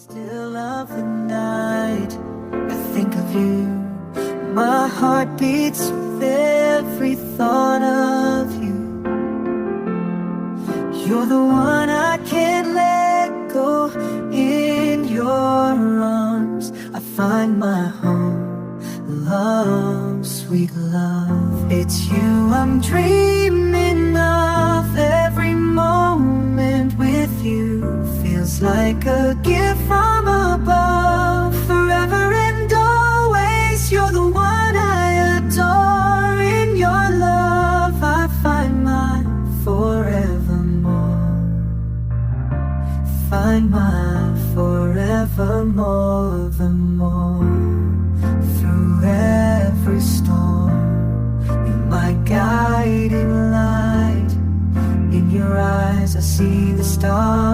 Still of the night, I think of you. My heart beats with every thought of you. You're the one I can't let go. In your arms I find my home. Love, sweet love, it's you I'm dreaming of. Every moment with you feels like a gift from above. Forever and always, you're the one I adore. In your love I find my forevermore. Find my forevermore, the more. Through every storm, you're my guiding light. In your eyes I see the stars.